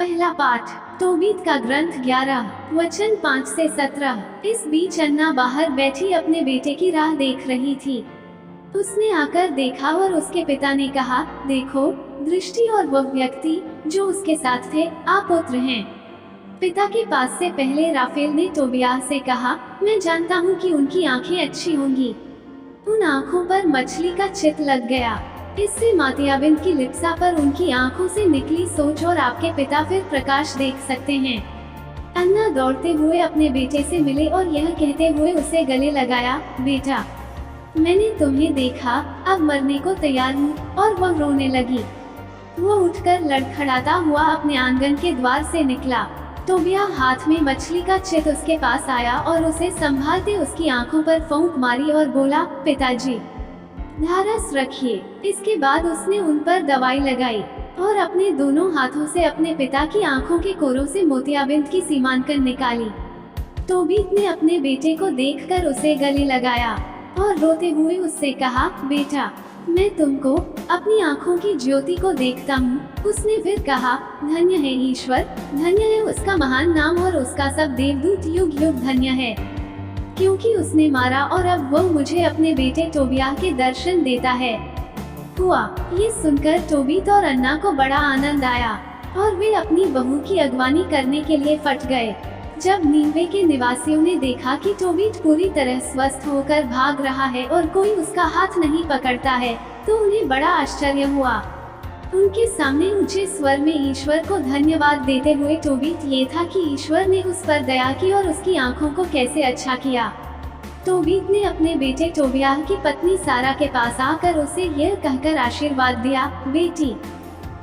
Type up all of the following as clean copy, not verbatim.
पहला पाठ तोबीत का ग्रंथ 11 वचन 5 से 17। इस बीच अन्ना बाहर बैठी अपने बेटे की राह देख रही थी। उसने आकर देखा और उसके पिता ने कहा, देखो, दृष्टि और वह व्यक्ति जो उसके साथ थे आप पुत्र हैं। पिता के पास से पहले राफेल ने तोबियाह से कहा, मैं जानता हूँ कि उनकी आंखें अच्छी होंगी। उन आंखों पर मछली का चित लग गया। इससे मातियाबिंद की लिप्सा पर उनकी आंखों से निकली सोच और आपके पिता फिर प्रकाश देख सकते हैं। अन्ना दौड़ते हुए अपने बेटे से मिले और यह कहते हुए उसे गले लगाया, बेटा, मैंने तुम्हें देखा, अब मरने को तैयार हूँ। और वह रोने लगी। वो उठकर लड़खड़ाता हुआ अपने आंगन के द्वार से निकला। तोबियाह हाथ में मछली का चित उसके पास आया और उसे संभालते उसकी आंखों पर फूंक मारी और बोला, पिताजी, ढारस रखिए। इसके बाद उसने उन पर दवाई लगाई और अपने दोनों हाथों से अपने पिता की आंखों के कोरों से मोतियाबिंद की सीमांकन निकाली। तोबीत ने अपने बेटे को देखकर उसे गले लगाया और रोते हुए उससे कहा, बेटा, मैं तुमको अपनी आंखों की ज्योति को देखता हूँ। उसने फिर कहा, धन्य है ईश्वर, धन्य है उसका महान नाम और उसका सब देवदूत युग युग धन्य है, क्योंकि उसने मारा और अब वह मुझे अपने बेटे तोबियाह के दर्शन देता है। हुआ ये सुनकर तोबीत और अन्ना को बड़ा आनंद आया और वे अपनी बहू की अगवानी करने के लिए फट गए। जब नीनवे के निवासियों ने देखा कि तोबीत पूरी तरह स्वस्थ होकर भाग रहा है और कोई उसका हाथ नहीं पकड़ता है, तो उन्हें बड़ा आश्चर्य हुआ। उनके सामने ऊंचे स्वर में ईश्वर को धन्यवाद देते हुए तोबीत ये था कि ईश्वर ने उस पर दया की और उसकी आंखों को कैसे अच्छा किया। तोबीत ने अपने बेटे तोबियाह की पत्नी सारा के पास आकर उसे यह कहकर आशीर्वाद दिया, बेटी,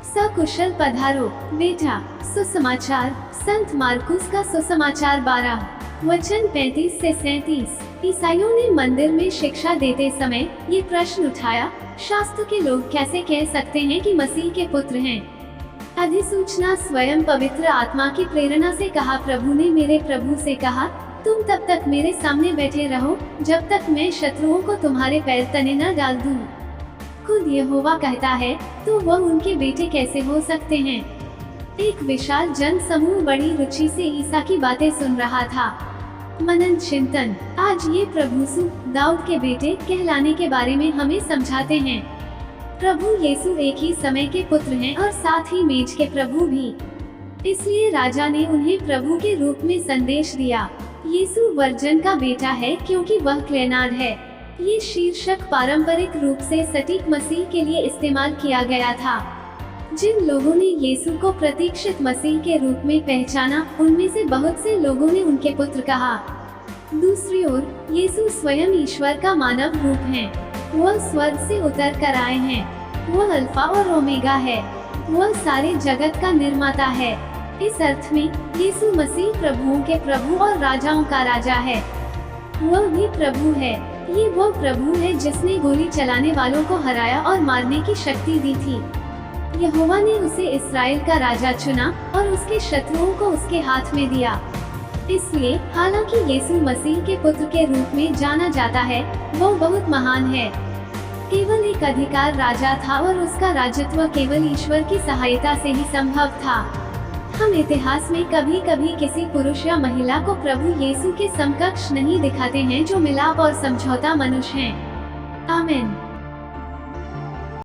सकुशल पधारो। बेटा, सुसमाचार। संत मार्कुस का सुसमाचार 12 वचन 35 से 37। ईसाइयों ने मंदिर में शिक्षा देते समय ये प्रश्न उठाया, शास्त्र के लोग कैसे कह सकते हैं कि मसीह के पुत्र हैं? अधिसूचना स्वयं पवित्र आत्मा की प्रेरणा से कहा, प्रभु ने मेरे प्रभु से कहा, तुम तब तक मेरे सामने बैठे रहो जब तक मैं शत्रुओं को तुम्हारे पैर तले न डाल दूं। खुद यहोवा कहता है, तो वह उनके बेटे कैसे हो सकते हैं? एक विशाल जन समूह बड़ी रुचि से ईसा की बातें सुन रहा था। मनन चिंतन। आज ये प्रभु यीशु दाऊद के बेटे कहलाने के बारे में हमें समझाते हैं। प्रभु यीशु एक ही समय के पुत्र हैं और साथ ही मेज के प्रभु भी। इसलिए राजा ने उन्हें प्रभु के रूप में संदेश दिया। यीशु वर्जन का बेटा है क्योंकि वह क्लेनार्ड है। ये शीर्षक पारंपरिक रूप से सटीक मसीह के लिए इस्तेमाल किया गया था। जिन लोगों ने यीशु को प्रतीक्षित मसीह के रूप में पहचाना, उनमें से बहुत से लोगों ने उनके पुत्र कहा। दूसरी ओर, यीशु स्वयं ईश्वर का मानव रूप है। वह स्वर्ग से उतर कर आए हैं। वह अल्फा और ओमेगा है। वह सारे जगत का निर्माता है। इस अर्थ में यीशु मसीह प्रभुओं के प्रभु और राजाओं का राजा है। वह भी प्रभु है। ये वो प्रभु है जिसने गोली चलाने वालों को हराया और मारने की शक्ति दी थी। यहोवा ने उसे इस्राएल का राजा चुना और उसके शत्रुओं को उसके हाथ में दिया। इसलिए हालांकि यीशु मसीह के पुत्र के रूप में जाना जाता है, वो बहुत महान है। केवल एक अधिकार राजा था और उसका राजत्व केवल ईश्वर की सहायता से ही संभव था। हम इतिहास में कभी कभी किसी पुरुष या महिला को प्रभु यीशु के समकक्ष नहीं दिखाते हैं जो मिलाप और समझौता मनुष्य हैं। आमीन।